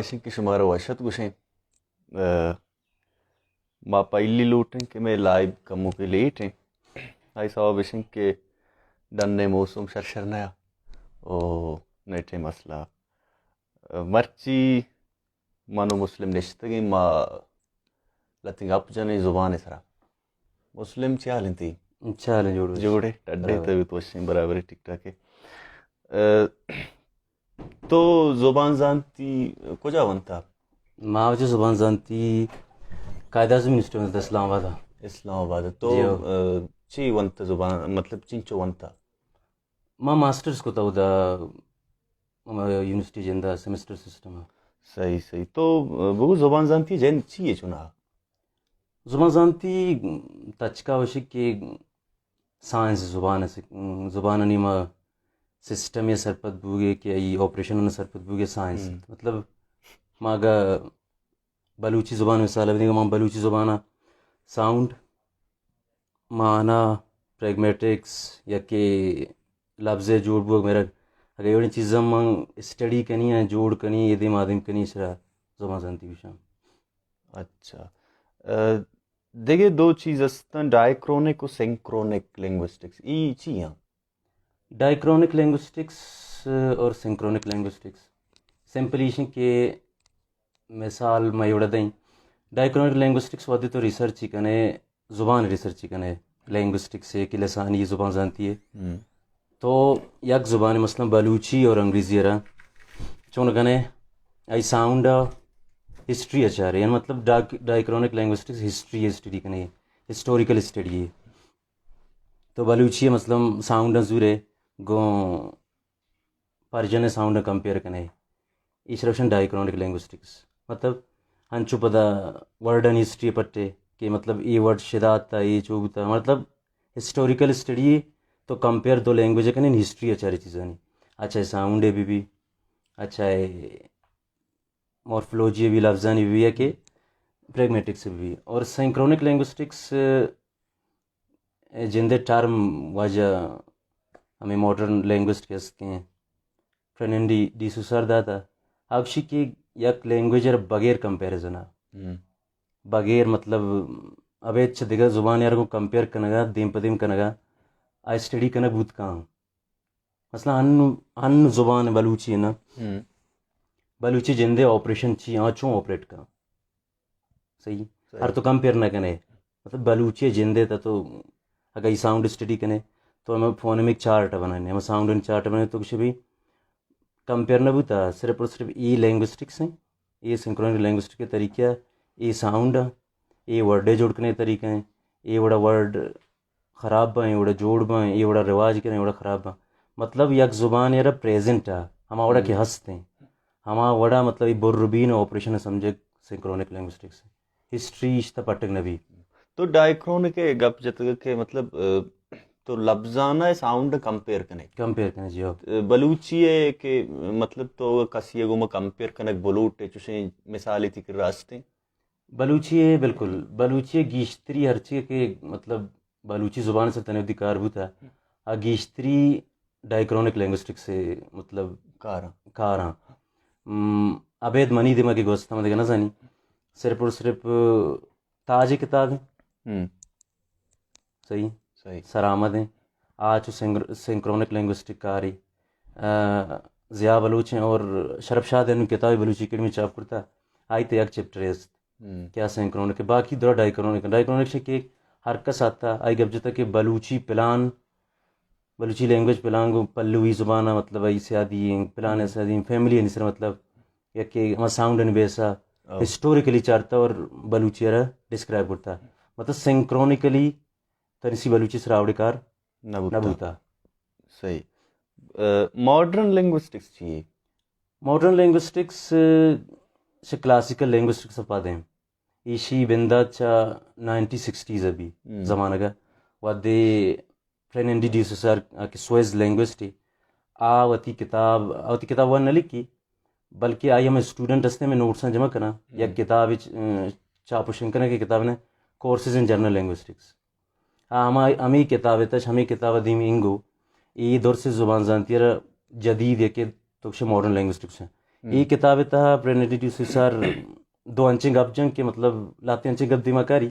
isinki shumara washat gushen ma pailli looten ke me live kamu ke late ai saw isinki danne mosum sharnaya o nete masla marci mano muslim neshtagi ma latin up jane zubane sara muslim chalinti چالیں جوڑ جوڑے ٹڈے برابر. تو توشیں برابر ٹک talk ہے تو زبان زانتی کجا ونتا ما وجہ زبان زانتی قائد اعظم یونیورسٹی اسلام آباد. اسلام آباد تو جی چی ونتا زبان مطلب چنچو ونتا ما ماسٹرس کو تا یونیورسٹی جندا سیمسٹر سسٹم. صحیح صحیح تو بگو زبان زانتی جن چی چنا زبان زانتی تچکا وشک کہ سائنس زبان نیما سسٹم یا سرپت بوگے کہ ای آپریشن سرپت بوگے سائنس مطلب ماگا بلوچی زبان مثال ہے ماں بلوچی زبانہ ساؤنڈ مانا پریگمیٹکس یا کہ لفظ جوڑ بوگ میرا اگر یہ چیزاں ماں اسٹڈی کنی ہے جوڑ کنی یہ دم آدم کنی سرا زبان زانتی بشام. اچھا دیکھے دو چیز استن ڈائیکرونک و سینکرونک لنگوسٹکس ای چی ہیں ڈائیکرونک لینگوسٹکس اور سنکرونک لینگوسٹکس سمپلیشن کے مثال میں اڑا دیں ڈائیکرونک لینگوسٹکس ودی تو ریسرچ ہی کنے زبان ریسرچ ہی کنے لینگوسٹکس سے کہ لسانی یہ زبان زانتی ہے تو یک زبان مثلا بلوچی اور انگریزی رہا چون کنے ای ساؤنڈ ہسٹری اچھا رہے ہیں مطلب ڈائیکرونک لینگوسٹکس ہسٹری اسٹڈی کنے ہسٹوریکل اسٹڈی ہے تو بلوچی مثلا ساؤنڈ زورے گو پرجن ساؤنڈ کمپیئر کنے ایشرفشن ڈائیکرونک لینگوسٹکس مطلب ہنچو پدا ورڈ ان ہسٹری پٹے کہ مطلب یہ ورڈ شدات تھا یہ چوبتا مطلب ہسٹوریکل اسٹڈی تو کمپیئر دو لینگویج کنے ہسٹری اچھا رہی چیزیں نہیں اچھا ہے ساؤنڈ ہے بھی اچھا ہے مورفولوجی بھی لفظانی بھی ہے کہ پریگمیٹکس بھی اور سینکرونک لینگوسٹکس جندے ٹرم واجہ ہمیں ماڈرن لینگوسٹ کہہ سکتے ہیں فرنینڈی ڈی سوسر داتا آگشی کی یک لینگویجر بغیر کمپیریزن بغیر مطلب ابے اچھا دیکھا زبان یار کو کمپیئر کنگا دیم پدیم کنگا آئی اسٹڈی کنگ بہت کام مثلا ہن زبان بلوچی ہے نا بلوچی جندے آپریشن چی آنچوں آپریٹ کا صحیح ہر تو کمپیئر نہ کنے مطلب بلوچی جندے تا تو اگر یہ ساؤنڈ اسٹڈی کنے تو ہمیں فونیمک چارٹ بنانے ہمیں ساؤنڈ ان چارٹ بنانے تو کچھ بھی کمپیئر نہ بوتا صرف اور صرف یہ لینگوسٹکس ہیں یہ سنکرونک لینگوسٹک کے طریقہ یہ ساؤنڈ یہ ورڈے جوڑنے طریقہ ہیں یہ بڑا ورڈ خراب بائیں بڑا جوڑ بائیں یہ بڑا رواج کریں بڑا خراب بائیں مطلب یک زبان یار پریزنٹ ہے ہما وڑا کے ہنستے ہیں ہما وڑا مطلب یہ بربین آپریشن سمجھے سنکرونک لینگوسٹکس ہسٹری اشتا پٹک نبی تو ڈائیکرونک گپ جت کے مطلب تو لفظانہ ساؤنڈ کمپیئر کنے جی بلوچی ہے کہ مطلب تو کسی گو میں کمپیئر کنک بلوٹ چوشیں مثالی تھی کہ راستے بلوچی ہے بالکل بلوچی ہے گیشتری ہرچی کہ مطلب بلوچی زبان سے تنوع کار ہوتا ہے گیشتری ڈائیکرونک لینگوسٹک سے مطلب کاراں ابید منی دما کی گوستا میں دیکھنا زانی صرف اور صرف تاج کتاب ہیں صحیح سرآمد ہیں آج سنکرونک لینگوسٹک کاری ضیاء بلوچ ہیں اور شرف شاد ان کتاب بلوچی کے میں چاپ کرتا آئی تے یک چپٹر ہے کیا سنکرونک کے باقی دورا ڈائیکرونک سے کہ ہر کس آتا آئی گب جتا کہ Balochi plan Balochi language plan کو پلوی زبانہ مطلب ای سیادی پلان سیادی فیملی ہے نسر مطلب یا کہ ہمارا ساؤنڈ ان بیسا ہسٹوریکلی چارتا اور بلوچی رہا ڈسکرائب کرتا مطلب سنکرونکلی تنسی بلوچی سراوڑی کار نبوتا صحیح ماڈرن لنگوسٹکس چاہیے ماڈرن لینگوسٹکس سے کلاسیکل لینگوسٹکس پا دیں ایشی بندہ چا 1960s ابھی زمانہ کا ودے فرینڈی ڈی سوسر کہ سوئز لینگوسٹی آوتی کتاب وہ نہ لکھی بلکہ آئی ہم اسٹوڈنٹ ہستے میں نوٹس جمع کرنا یا کتاب چاپوشن کرنے کی کتاب نے کورسز ان جنرل لینگوسٹکس ہمیں کتاب تش ہمیں کتاب دیم انگو یہ دور سے زبان زانتی ہے جدید ہے کہ تو ماڈرن لینگوسٹکس ہیں یہ کتاب تھا پرینڈی ڈیسوسار دو انچنگ گپ جنگ کے مطلب لاتے انچنگ گپ دیما کاری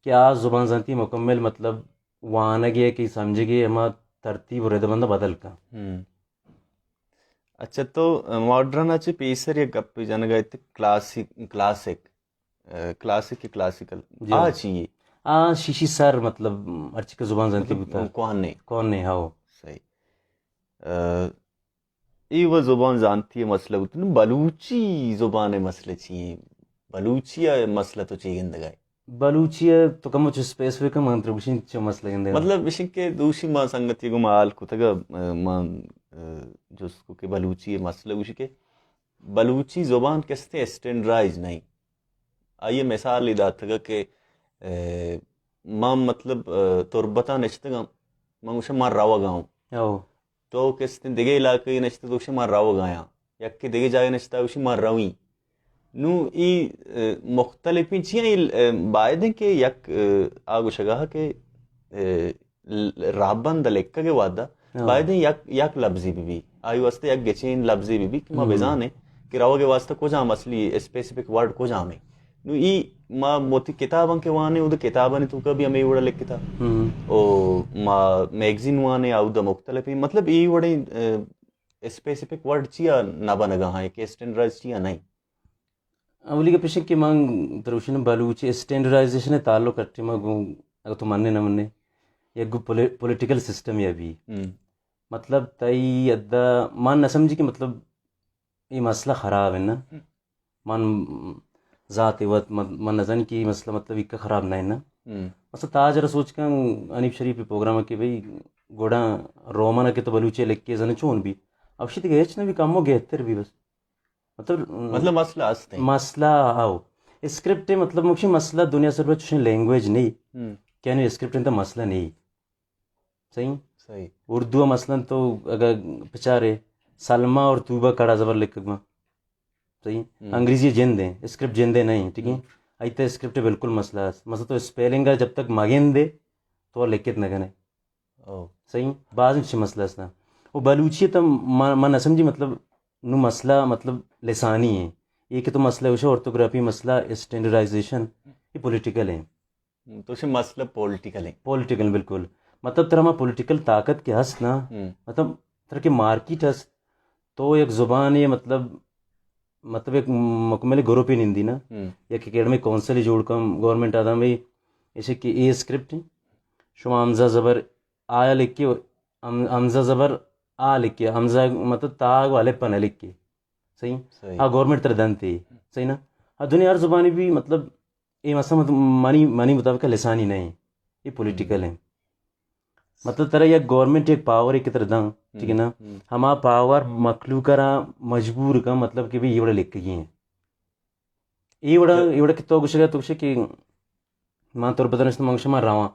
کہ آج زبان زانتی مکمل مطلب وہاں نہ گیا کہ سمجھے گئے ہما ترتیب رد بندہ بدل کا. اچھا تو ماڈرن اچھے پیسر یا گپ جانا گئے تھے کلاسک کلاسیکل چاہیے شیشی سر مطلب ارچی کا زبان زانتی بتا کون نہیں ہاؤ صحیح ای وہ زبان جانتی ہے مسئلہ ہوتا ہے بلوچی زبان مسئلہ چاہیے بلوچی مسئلہ تو چاہیے گندگائے بلوچی تو کم چھ اسپیسیفک منتربشین چھ مسئلہ گندگائے مطلب وشن کے دوشی ما سنگتی گو مال کو تگا مان جس کو کہ بلوچی مسئلہ وشی کے بلوچی زبان کستے اسٹینڈرائز نہیں آئیے مثال ادا تھا کہ ماں مطلب تربتا نشتگا ماں اسے مار راوا گاؤں تو کستے دیگے علاقے نشتے تو اسے مار راوا گایا یک کے دیگے جائے نشتا اسے مار راوی نو ای مختلف چیئیں باعد ہیں کہ یک آگو شگاہ کہ رابند لکھا کے وعدہ باعد ہیں یک لفظی بھی آئی واسطے یک گچین لفظی بھی کہ ماں بیزان ہے کہ راوا کے واسطہ کو جام اصلی اسپیسیفک ورڈ کو جام ہے نو ای ما موتی کتاباں کے وانے او دا کتاباں تو کبھی ہمیں وڑا لکھتا او ما میگزین وانے او دا مختلف مطلب ای وڑے اسپیسیفک ورڈ چیا نہ بنگا ہاں کہ اسٹینڈرائز چیا نہیں اولی کا پیشن کی مانگ دروشن بلوچی اسٹینڈرائزیشن تعلق کرتے ماں گو اگر تو ماننے نہ ماننے یا گو پولیٹیکل سسٹم یا بھی مطلب تائی ادا مان نہ سمجھی کہ مطلب یہ مسئلہ خراب ہے نا مان ذات وقت من نظن کی مسئلہ مطلب ایک خراب نہ ہے نا مثلا تاج را سوچ کر انیب شریف پروگرام کہ بھئی گوڑا رومانہ کے تو بلوچے لکھ کے زن چون بھی اب شید گئے نا بھی کم ہو گئے اتر بھی بس مطلب مسئلہ آستے ہیں مسئلہ آؤ اسکرپٹ مطلب مکشی مسئلہ دنیا سر پر چوشن لینگویج نہیں کیا نہیں اسکرپٹ انتا مسئلہ نہیں صحیح اردو مثلا تو اگر پچارے سلمہ اور توبہ کڑا زبر لکھ گا صحیح انگریزی جن دیں اسکرپٹ جن دیں نہیں ٹھیک ہے ایتا اسکرپٹ بالکل مسئلہ ہے مثلا تو اسپیلنگ جب تک مگین دے تو لکھت نہ گنے صحیح بعض اچھی مسئلہ ہے وہ بلوچی تو من نہ سمجھی مطلب نو مسئلہ مطلب لسانی ہے یہ کہ تو مسئلہ ہے اورتوگرافی مسئلہ اسٹینڈرائزیشن یہ پولیٹیکل ہے تو اسے مسئلہ پولیٹیکل ہے پولیٹیکل بالکل مطلب ترہ میں پولیٹیکل طاقت کے ہست نا مطلب ترہ کے مارکیٹ ہست تو ایک زبان یہ مطلب ایک مکمل گروپ ہی نہیں دی نا ایک اکیڈمک کونسل ہی جوڑ کم گورنمنٹ آدھا میں ایسے کہ اے اسکرپٹ شما حمزہ زبر آیا لکھ کے حمزہ زبر آ لکھ کے حمزہ مطلب تاگ والے پنہ لکھ کے صحیح ہاں گورنمنٹ تر دنتے صحیح نا ہاں دنیا ہر زبانی بھی مطلب یہ مسئلہ مانی مطابق لسانی نہیں یہ پولیٹیکل ہے مطلب طرح یک گورنمنٹ ایک پاور ایک طرح دن ٹھیک ہے نا ہما پاور مخلوق کرا مجبور کا مطلب کہ یہ وڑا لکھ گئی ہیں یہ وڑا کہ تو گوشے گا تو گوشے کہ ماں طور پر دنشت مانگوشے ماں رواں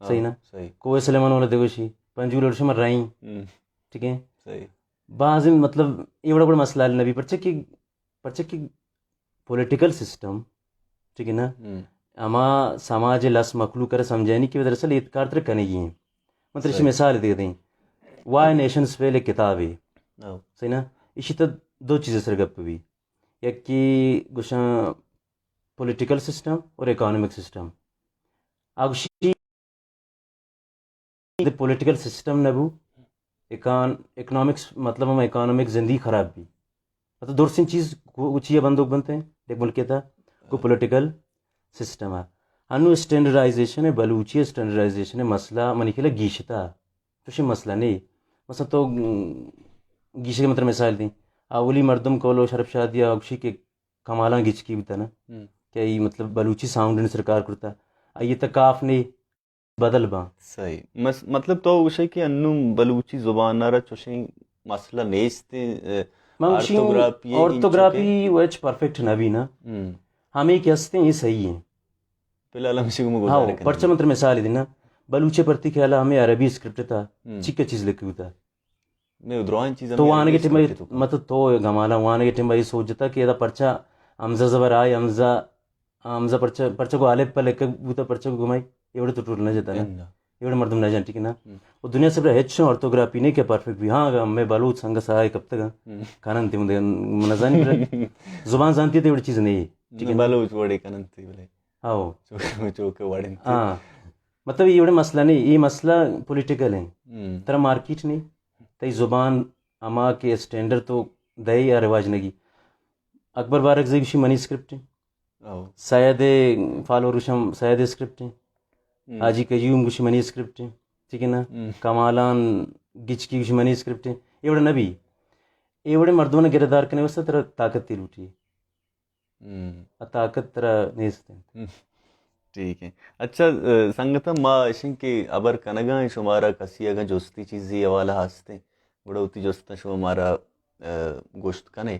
صحیح نا کوئی سلیمان والا دے گوشی پنجول وڑشے ماں رائیں ٹھیک ہے بعض مطلب یہ بڑا مسئلہ ہے نبی پرچہ کی پولیٹیکل سسٹم ٹھیک ہے نا اما سماج لس مخلوق کر سمجھانی کی دراصل اعتقاد تر کنے گی ہیں مطلب اسی مثال دے دیں وائی نیشنز پہلے کتاب ہے صحیح نا اسی تو دو چیزیں سر گپ بھی یک کہ گوشاں پولیٹیکل سسٹم اور اکانومک سسٹم اگشی پولیٹیکل سسٹم نبو اکنامکس مطلب ہم اکانومک زندگی خراب بھی مطلب درسن چیز اچھی بندوق بنتے ہیں ایک ملک تھا کو پولیٹیکل سسٹم ہے انو اسٹینڈرائزیشن ہے بلوچی اسٹینڈرائزیشن ہے مسئلہ منی کھلا گیشتا تو شی مسئلہ نہیں مثلا تو گیشے کے مطلب مثال دیں اولی مردم کولو شرف شادی اگشی کے کمالاں گیچ کی بھی تھا نا کیا یہ مطلب بلوچی ساؤنڈ نے سرکار کرتا یہ تکاف نے بدل با صحیح مطلب تو وشے کہ انو بلوچی زبان نارا چوشیں مسئلہ نیستے اورتوگرافی ویچ پرفیکٹ نبی نا ہمیں کیا ہستے ہیں یہ صحیح ہیں پہلے علم سے ہاں پرچہ مطلب مثال دینا بلوچے پرتی خیالہ ہمیں عربی اسکرپٹ تھا چکہ چیز لکھی ہوتا تو وہاں کے ٹیم مطلب تو گمالا وہاں کے ٹیم یہ سوچتا کہ یہ پرچہ حمزہ زبر آئے حمزہ پرچہ کو عالب پر لکھ ہوتا پرچہ کو گھمائی یہ بڑے تو ٹوٹنا جاتا نا ഇവിടെ മർദ്ദം നജാൻ ٹھیک ہے نا وہ دنیا سے بڑا ہیچ orthography نہیں کہ perfect بھی ہاں میں بلوچ سنگ سہائے کب تک کانن تی مندے منزانی زبان جانتی ہے بڑی چیز نہیں ٹھیک ہے بلوچ وڑے کانن تی بلے ہاں چوکے وڑے ہاں مطلب یہ بڑے مسئلہ نہیں یہ مسئلہ پولیٹیکل ہے ترا مارکیٹ نہیں تی زبان اما کے اسٹینڈرڈ تو دے یا رواج نگی اکبر بارک زیگشی منی اسکرپٹ سید فالورشم سید اسکرپٹ حاجی قیوم گوشی منی اسکرپٹ ٹھیک ہے نا کمالان گچ کی گوشی منی اسکرپٹ یہ بڑے نبی یہ بڑے مردوں نے گردار کرنے واسطہ ترا طاقت تی لوٹی طاقت ترا نیستے ٹھیک ہے اچھا سنگتا ما اشن کے ابر کنگاں شمارا کسی اگا جوستی چیزی حوالہ ہستے گڑوتی جوستا شو ہمارا گوشت کنے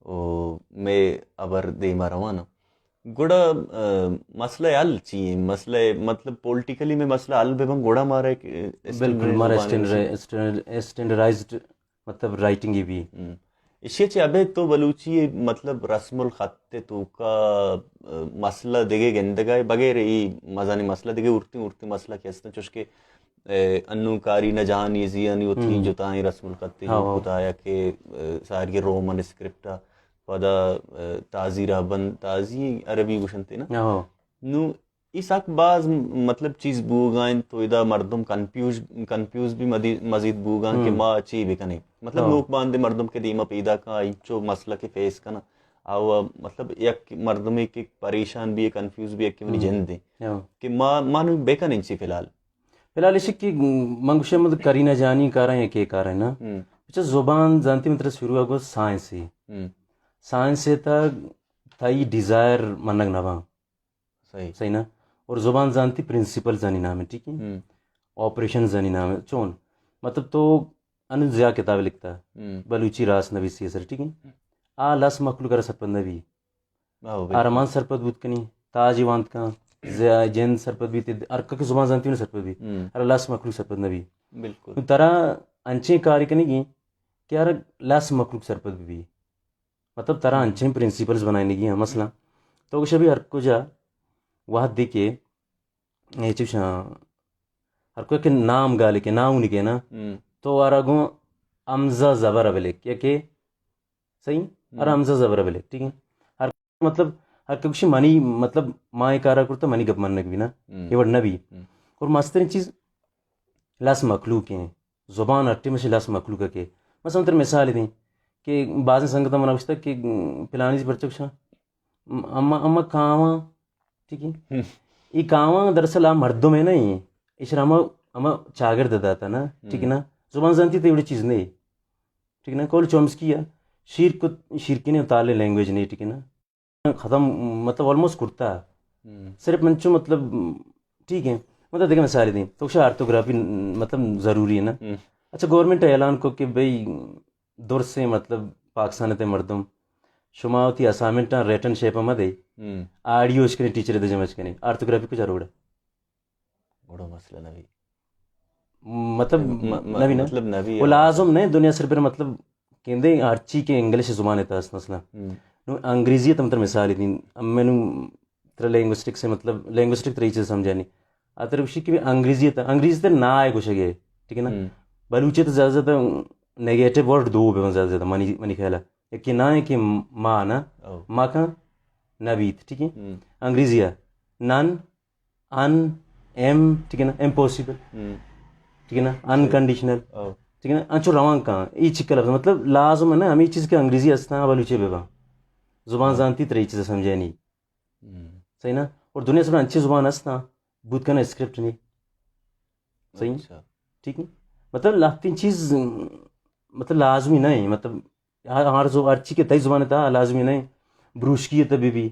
او میں ابر دے ماروانا گوڑا مسئلہ حل چاہیے مسئلہ مطلب پولیٹیکلی میں مسئلہ حل بے بن گوڑا مارا بالکل مارا اسٹینڈرائزڈ مطلب رائٹنگ ہی بھی اشیا چی ابے تو بلوچی مطلب رسم الخط تو کا مسئلہ دیگے گندگائے بغیر ای مزانی مسئلہ دیگے اڑتی مسئلہ کیستا چوشکے انو کاری نہ جہانی زیانی اتنی جتائیں رسم الخط خدایا کہ ساری رومن اسکرپٹا پدا تازی رابن تازی عربی گوشنتے نا نو اس اک بعض مطلب چیز بوگائیں تو ادا مردم کنفیوز بھی مزید بوگاں کہ ما چی بکنے مطلب لوگ باندے مردم کے دیمہ پیدا کا چو مسئلہ کے فیس کنا او مطلب یک مردم ایک پریشان بھی ہے کنفیوز بھی ہے کہ منی جن دیں کہ مانو بیکن انچی فی الحال اسی کی منگوشہ مطلب کرینا جانی کارا ہے کہ کارا ہے نا اچھا زبان جانتی مطلب شروع آگو سائنس سے سائنس سے تھائی ڈیزائر منگ نوا صحیح نا اور زبان جانتی پرنسپل زانی نام ہے ٹھیک ہے آپریشن زانی نام ہے چون مطلب تو ان زیا کتاب لکھتا ہے بلوچی راس نبی سی سر ٹھیک ہے آ لس مخلوق کر سرپد نبی آرمان سرپد بود کنی تاجی وانت کا جن سرپد بھی ارکا کی زبان جانتی انہیں سرپد بھی ار لس مخلوق سرپد نبی بالکل ترا انچیں کاری کنی گی کہ ار لس مخلوق سرپد بھی مطلب طرح انچیں پرنسپلز بنائیں گی مثلا تو کچھ ابھی ہر کو جا وہاں دیکھے یہ چیز ہر کو کہ نام گالے کے نام نہیں کے نا تو آراگوں امزہ زبر ابلے کیا کہ صحیح اور امزہ زبر ابلے ٹھیک ہے ہر مطلب ہر کچھ منی مطلب ماں کارا کرتا منی گپ منگ بھی نا یہ وڑ نبی اور مسترین چیز لس مخلوق ہیں زبان اٹھے میں سے لس مخلوق کے مثلا تر مثال دیں کہ بعض سنگتا منافستہ کہ پلانی سے پرچکشا اما کاواں ٹھیک ہے یہ کاواں دراصل آپ مردوں میں نہیں ہیں اشرا اما چاگر داتا نا ٹھیک ہے نا زبان جانتی تو بڑی چیز نہیں ٹھیک ہے نا کول چومسکی ہے شیرکی نے اتارے لینگویج نہیں ٹھیک ہے نا ختم مطلب آلموسٹ کرتا ہے صرف منچو مطلب ٹھیک ہے مطلب دیکھیں مثال دیں تو آرتھوگرافی مطلب ضروری ہے نا اچھا گورنمنٹ اعلان کو کہ بھئی دور سے مطلب پاکستان تے مردم شما ہوتی اسائنمنٹ ریٹن شیپ میں دے آڈیو اس کے ٹیچر دے جمع کرنے آرتھوگرافی کو ضرور ہے بڑا مسئلہ نبی مطلب نبی نا مطلب نبی وہ لازم نہیں دنیا صرف مطلب کہندے ارچی کے انگلش زبان ہے تاس مثلا انگریزی تم تر مثال دین میں نو تر لینگوسٹک سے مطلب لینگوسٹک طریقے سے سمجھانی اتر وشی کی انگریزی تے نہ آئے کچھ گئے ٹھیک ہے نا بلوچی تو زیادہ زیادہ نیگیٹو ورڈ دو بے زیادہ زیادہ منی خیال ہے ایک کہ نہ ہے کہ ماں نا ماں کا نبیت ٹھیک ہے انگریزی ہے نن ان ایم ٹھیک ہے نا امپاسبل ٹھیک ہے نا انکنڈیشنل ٹھیک ہے نا انچو روان کہاں یہ چکا لفظ مطلب لازم ہے نا ہمیں چیز کے انگریزی ہستا بلوچی بے با زبان جانتی تر چیزیں سمجھے نہیں صحیح نا اور دنیا سے اچھی زبان ہستا بود کا نا اسکرپٹ نہیں صحیح ٹھیک ہے مطلب لاختین چیز مطلب لازمی نہیں مطلب ہر جو ارچی کے تئی زبان تھا لازمی نہیں بروشکی ہے تبھی بھی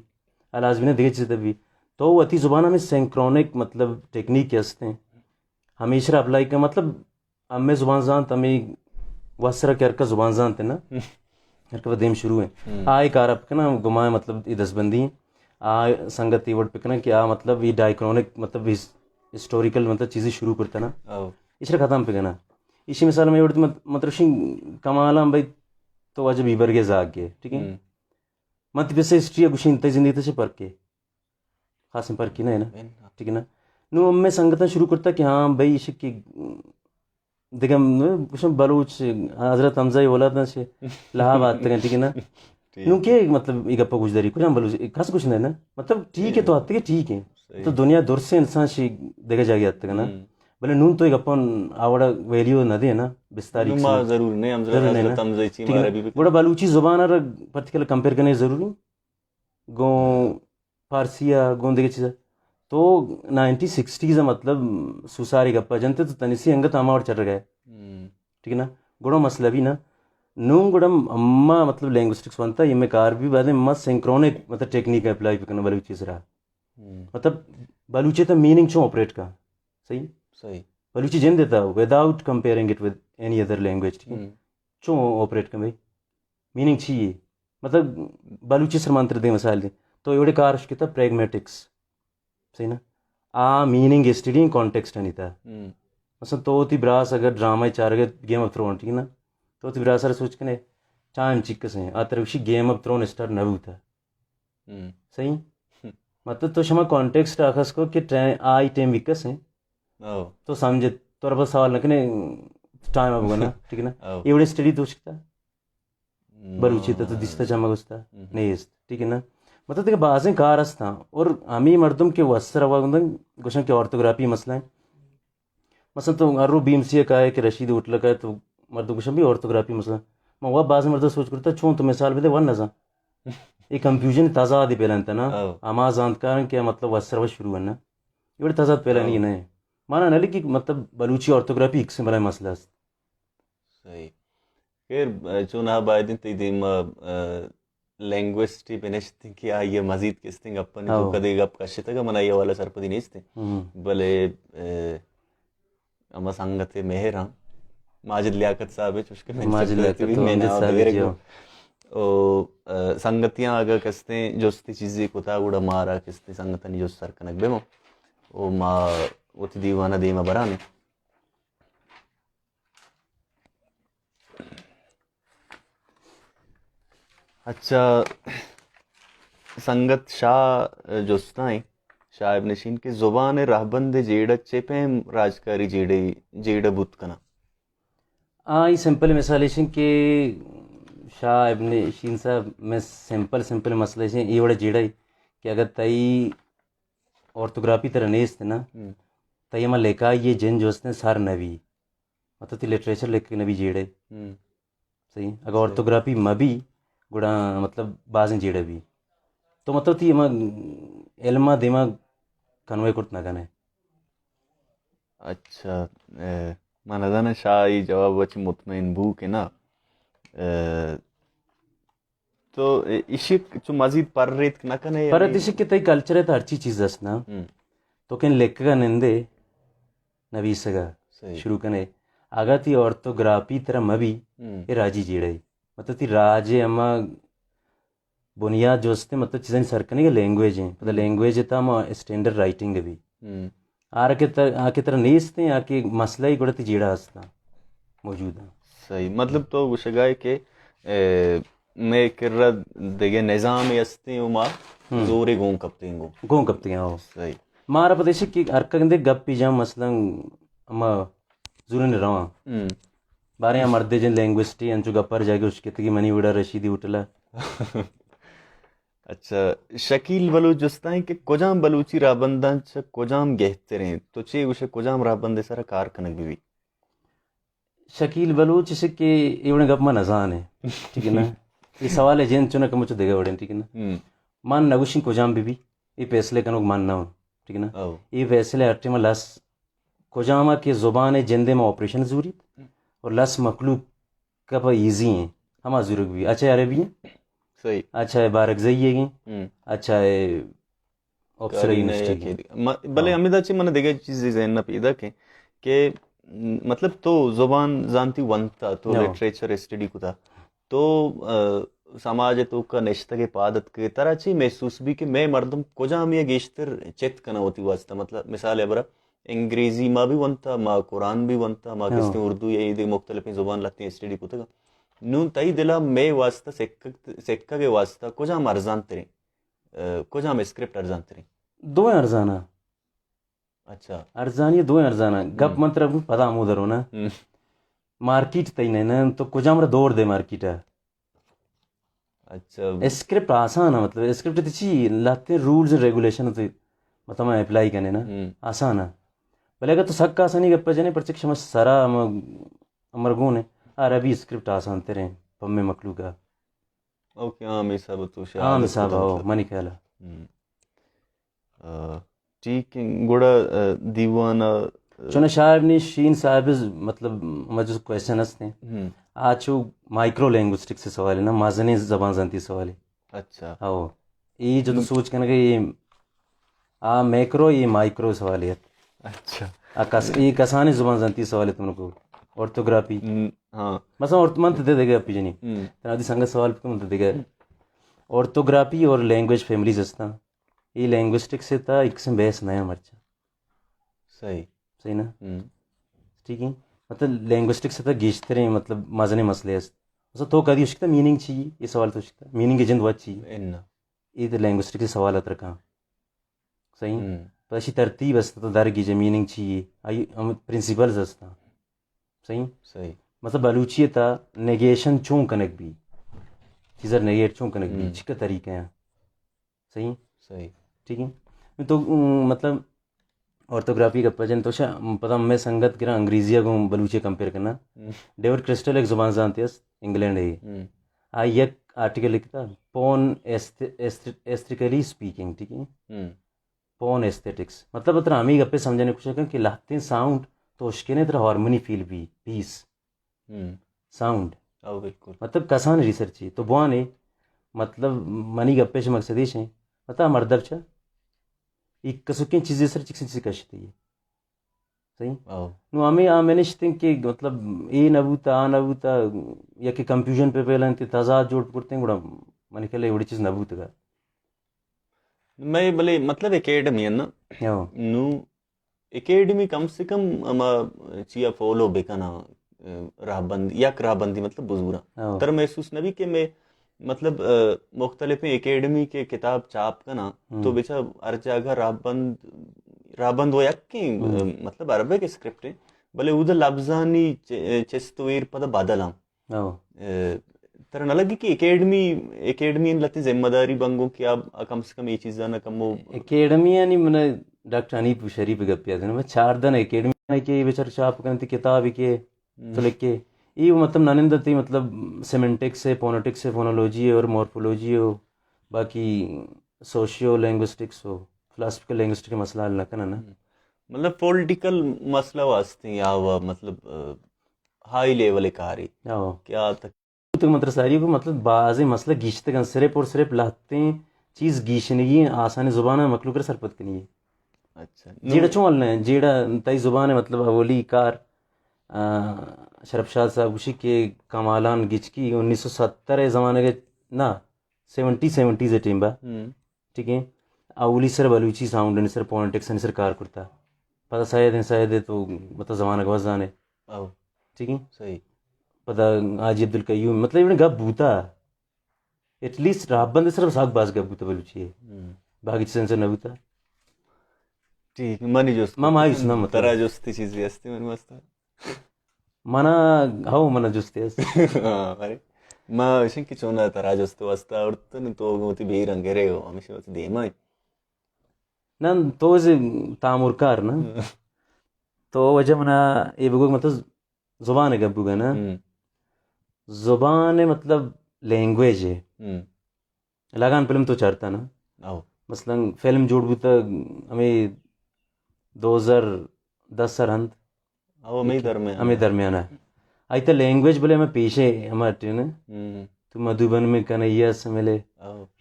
لازمی نہیں دیکھ چیز تبھی تو وہ اتی زبان ہمیں سینکرونک مطلب ٹیکنیک کے ہستے ہیں ہمیشہ اپلائی کا مطلب ہمیں زبان جانت ہمیں واسرہ کے ارکا زبان جانتے نا ارکا ودیم شروع ہے آئے کار اپ کنا گمائے مطلب یہ دس بندی آئے سنگت یہ وڈ پکنا کہ مطلب یہ ڈائیکرونک مطلب ہسٹوریکل مطلب چیزیں شروع کرتا نا اس لیے ختم پکنا اسی مثال میں مطلب کمالا بھائی تو واجب ایبرگے زاگ گئے ٹھیک ہے مت بس ہسٹری گوشین تے زندگی تے پرکے خاص پرکی نہ ہے نا ٹھیک ہے نا نو میں سنگتاں شروع کرتا کہ ہاں بھائی یہ کہ دیکھیں بلوچ حضرت حمزہ اولاد سے لہا بات تک ٹھیک ہے نا نو کہ مطلب یہ گپا کچھ داری کچھ ہم بلوچ خاص کچھ نہیں نا مطلب ٹھیک ہے تو آتے کہ ٹھیک ہے تو دنیا دور سے انسان سے دیکھا جائے گا تک نا بلے نون تو ایک اپن آوڑا ویلیو نہ دے نا بستاری ضرور نہیں حضرت حمزہ چی عربی بڑا بلوچی زبان اور پرتیکل کمپیئر کرنے ضروری گوں فارسیہ گوں دیکھے چیزا تو 1960s مطلب سوساری گپا جنتے تو تنیسی انگت آما اور چل گئے ٹھیک ہے نا گڑا مسئلہ بھی نا نون گڑم اما مطلب لینگوسٹکس بنتا یہ میں کار بھی بعد میں اما سنکرونک مطلب ٹیکنیک اپلائی کرنا بلوچی سے رہا مطلب بلوچی تو میننگ چوں آپریٹ کا صحیح بلوچی جن دیتا without comparing it with any other language چوں آپریٹ کا بھائی میننگ چاہیے مطلب بلوچی سرمانتر دیں مسائل دیں تو ایوڑے کارش کتا پریگمیٹکس صحیح نا آ میننگ اسٹڈی کانٹیکسٹ نہیں تھا مثلا تو تی براس اگر ڈرامہ چار گئے گیم آف تھرون ٹھیک ہے نا تو تی براس سوچ کے ٹائم چکس ہیں آتر وشی گیم آف تھرون اسٹار نہ تھا صحیح مطلب تو شما کانٹیکسٹ آخس کو کہ آئی ٹائم وکس ہیں تو سمجھے تو رب سوال نہ کنے ٹائم اب گنا ٹھیک ہے نا ایوڑے اسٹڈی تو سکتا بلوچی تو دستا چمک استا نہیں است ٹھیک ہے نا مطلب کہ بعضیں کار ہستا اور ہمیں مردم کے وسر ہوا گوشن کے آرتھوگرافی مسئلہ ہے مثلا تو ہر رو بیم سی کا ہے کہ رشید اٹھلا کا ہے تو مرد گوشن بھی آرتھوگرافی مسئلہ میں وہ بعض مرد سوچ کرتا چھوں تو مثال بھی دے ون نظام یہ کنفیوژن تازہ آدھی پہلے تھا نا اما جانکار کیا مطلب وسر وہ شروع ہے نا یہ بڑے تازہ پہلے نہیں ہے مانا نہ کہ مطلب بلوچی آرتھوگرافی ایک سے بڑا مسئلہ ہے صحیح خیر چونہ باید تیدیم لینگویسٹی پینشتی کہ آئیے مزید کستنگ اپنی تو کدے گپ کشتا گا منائی والا سرپدی نیستے بلے اما سنگت مہران ماجد لیاقت صاحب چوشکے میں سنگتیاں آگا کستے جوستی چیزی کتا گوڑا مارا کستے سنگتانی جو سرکنک بیمو او ما وہ تی دیوانا دیما برانے اچھا سنگت شاہ جوستائیں شاہ ابن شین کے زبان رہبند جیڑا چپیم راجکاری جیڑا بوت کنا یہ سمپل مثالیشن کہ شاہ ابن شین صاحب میں سمپل مسئلہ سے یہ بڑا جیڑا ہی کہ اگر تئی آرتھوگرافی طرح نیست نا تئی اما لکھا یہ جن جوستیں سار نبی مطلب تی لٹریچر لکھ کے نبی جیڑے صحیح اگر آرتھوگرافی مبی گڑا مطلب بازیں جیڑا بھی تو مطلب تی اما علمہ دماغ کنوے کرت نہ کنے اچھا مانا دانا شاہی جواب وچ مطمئن بو کے نا تو عشق چو مزید پر ریت نہ کنے پر عشق کے تئی کلچر ہے تو ہر چیز دسنا تو کن لکھ گا نندے نبی سگا شروع کنے اگر تی آرتھوگرافی طرح مبی یہ راجی جیڑا ہی مطلب تی راجے اما بنیاد جو استے مطلب چیزیں سرکنے کے لینگویج ہیں مطلب لینگویج تا اما اسٹینڈرڈ رائٹنگ بھی آکے طرح نہیں استے آکے مسئلہ ہی گڑتی جیڑا ہستا موجود ہے صحیح مطلب تو گوشگائے کہ میں کرد دیگے نظام استے اما زورے گون کپتے ہیں صحیح مارا پتیشی کہ ارکا گندے گپ پی جام مثلا اما زورن رواں بارے یہاں مردے جن لینگوسٹی انچو گپر جائے گے اس کے تکی منی وڑا رشیدی اٹھلا اچھا شکیل بلوچ جستائیں کہ کجام بلوچی رابندان چا کجام گہتے رہیں تو چے گوشے کجام رابندے سارا کار کنک بھی شکیل بلوچ اسے کہ ایوڑے گپ ما نزان ہے ٹھیک ہے نا یہ سوال ہے جن چونہ کمچو دے گا وڑیں ٹھیک ہے نا مان نگوشن کجام بھی یہ فیصلے کنوک مان نہ ہوں ٹھیک ہے نا یہ فیصلے ہٹے میں لس کجاما کے زبان جندے میں آپریشن ضروری اور لس مخلوق کا پا ایزی ہیں ہما ضرور بھی اچھا عربی ہیں صحیح اچھا ہے بارکزئی ہے اچھا ہے آفسر یونیورسٹی بلے امیدہ چی منہ دیگا چیزی ذہن نہ پیدا کہ مطلب تو زبان زانتی ونتا تو لٹریچر اسٹڈی کو تھا تو سماج تو کا نشتہ کے پادت کے طرح چی محسوس بھی کہ میں مردم کجا ہم یہ گیشتر چت کنا ہوتی واسطہ مطلب مثال ہے برا انگریزی ماں بھی ونتا ماں قرآن بھی ونتا ماں کسی اردو یا یہ مختلف زبان لگتی ہیں اسٹڈی کو تھا نون تائی دلا میں واسطہ سکھا کے واسطہ کجا ہم ارزان تریں کجا ہم اسکرپٹ ارزان تریں دو ارزانہ اچھا ارزانی دو ارزانا گپ منتر پتا مودر ہونا مارکیٹ تئی نہیں تو کجا مرا دور دے مارکیٹ ہے. اچھا اسکرپٹ آسان ہے مطلب اسکرپٹ تھی لاتے رولز اینڈ ریگولیشن تو مطلب اپلائی کرنے نا آسان ہے بھلے اگر تو سک آسانی گپا جانے پر چک شمس سارا امرگون ہے عربی اسکرپٹ آسان تیرے پمے مکلو کا اوکے عام حساب تو عام حساب ہو منی خیال ہے ٹھیک ہے گوڑا دیوانہ چون شاعر نے شین صاحب مطلب مجھے کویشچن ہستے آج چھو مائکرو لینگوسٹک سے سوال ہے نا مازنی زبان زانتی سوال ہے. اچھا ہاں یہ جو تو سوچ کے نا کہ یہ میکرو یہ مائکرو سوال ہے. اچھا یہ کسانی زبان زانتی سوال ہے تم کو آرتھوگرافی ہاں مثلا منت دے دے گا اپی جنی تنادی سنگت سوال پہ منت دے گا آرتھوگرافی اور لینگویج فیملیز ہستا یہ لینگوسٹک سے تھا ایک قسم بیس نیا مرچا صحیح نا ٹھیک ہے مطلب لینگوسٹک سے تھا گیشتریں مطلب مزنے مسئلے ہست مثلا تو کدی اشکتا میننگ چاہیے یہ سوال تو اشکتا میننگ جند وات چاہیے یہ تو لینگوسٹک سے سوالات رکھا صحیح تو اچھی ترتیب ہستا تو درگی جو میننگ چاہیے آئی پرنسپلز ہستا صحیح مطلب بلوچی تھا نیگیشن چون کنک بھی چیزر نیگیٹ چون کنک بھی چکا طریقہ ہیں صحیح ٹھیک ہے تو مطلب آرتھوگرافی کا پجن تو پتہ میں سنگت کرا انگریزیہ کو بلوچی کمپیئر کرنا ڈیوڈ کرسٹل ایک زبان جانتے ہیں انگلینڈ ہے آئی یک آرٹیکل لکھتا پون ایستھیٹیکلی اسپیکنگ ٹھیک ہے پون ایستھیٹکس مطلب اتنا ہمیں گپے سمجھنے کچھ ہے کہ لاتے ہیں ساؤنڈ تو اس کے نے اتنا ہارمونی فیل بھی پیس ساؤنڈ بالکل مطلب کسان ریسرچ ہے تو بوان ہے مطلب منی گپے سے مقصد ہے مطلب مردب چا ایک کسوکیں چیزیں سر چکسی چیزیں کشتی ہے صحیح نو ہمیں آمینشتے کہ مطلب اے نبوتا آ نبوتا یا کہ کنفیوژن پہ پہلے انتے تضاد جوڑ پکڑتے ہیں گوڑا منی کہلے اڑی چیز نبوتا گا میں بلے مطلب اکیڈمی ہے نا نو اکیڈمی کم سے کم اما چیا فولو بکنا راہ بندی یک راہ بندی مطلب بزورا تر محسوس نبی کہ میں مطلب مختلف اکیڈمی کے کتاب چاپ کنا تو بیچا ہر جگہ راہ بند ہو یک کی مطلب عربی کے سکرپٹ ہیں بلے ادھر لفظانی چستویر پتہ بدلام تر نہ لگی کہ اکیڈمی لتی ذمہ داری بنگو کہ اب کم سے کم یہ چیزاں نہ کم ہو اکیڈمی یعنی من ڈاکٹر انیپ شریف گپیا تھا میں چار دن اکیڈمی کے بیچار چاپ کرنے کتاب کے تو لکھ کے یہ مطلب نانند تھی مطلب سیمنٹکس ہے فونوٹکس ہے فونولوجی اور مورفولوجی ہو باقی سوشیو لینگوسٹکس ہو فلاسفیکل لینگوسٹک مسئلہ حل نہ کرنا نا مطلب پولیٹیکل مسئلہ واسطے یا مطلب ہائی لیول کاری کیا تک مطلب ساری کو مطلب بعض مسئلہ گیشتے گن صرف اور صرف لاتے ہیں چیز گیشنگی آسانی زبان ہے مکلو کر سرپت کنی ہے اچھا جیڑا چون ولنا ہے جیڑا تائی زبان ہے مطلب اولی کار شرف شاد صاحب گوشی کے کمالان گچکی 1970 زمانے کے نا 70s ٹیم با ٹھیک ہے اولی سر بلوچی ساؤنڈ نے سر پولیٹکس نے سر کار کرتا پتہ شاید ہے تو مطلب زمانہ کا وزان ہے ٹھیک ہے صحیح پتہ حاجی عبدالقیوم مطلب یہ گپ بوتا ایٹ لیسٹ راب بند صرف ساگ باز گپ بوتا بلوچی ہے باقی چیزیں نہ بوتا ٹھیک منی جوست ما مایوس نہ مطلب ترا جوستی چیزیں ہستی من واسطہ منا ہاو منا جوستے ارے ما وشن کی چونا ترا جوست واسطہ اور تو گوتی بھی رنگرے ہو ہمیشہ واسطہ دیما نن تو سے تعمر کار نا تو وجہ منا یہ بگو مطلب زبان ہے گبو گا نا زبان مطلب لینگویج ہے لگان فلم تو چارتا نا مثلا فلم جوڑ بوتا ہمیں 2010 سرہند ہمیں درمیان ہے آئی تا لینگویج بولے ہمیں پیشے ہمارے نا تو مدھوبن میں کنیا سے ملے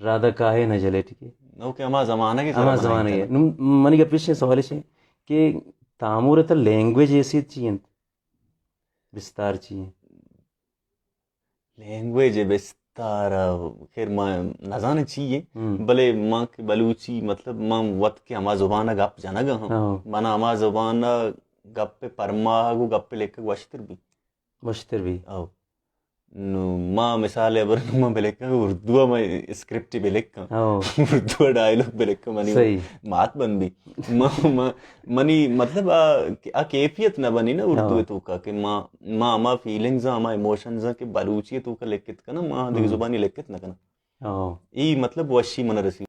رادا کاہے نہ جلے ٹھیک ہے ہما زمانہ ہے منی کا پیچھے سوال ہے کہ تعمور تا لینگویج ایسی چاہیے بستار چاہیے لینگویج بستار خیر ماں نظانے چاہیے بلے ماں کے بلوچی مطلب ماں وقت کے ہما زبانہ گپ جانا گا ہم مانا ہما زبانہ گپ پہ پرما گو گپ پہ لکھ وشتر بھی او ما مثال ابر ما بلک اردو ما اسکرپٹ بلک او اردو ڈائلاگ بلک منی صحیح مات بندی منی مطلب آ کیفیت نہ بنی نا اردو تو کا کہ ما فیلنگز ما ایموشنز کہ بلوچی تو کا لکھت کا نا ما دیکھ زبانی لکھت نہ کنا او ای مطلب وشی من رسی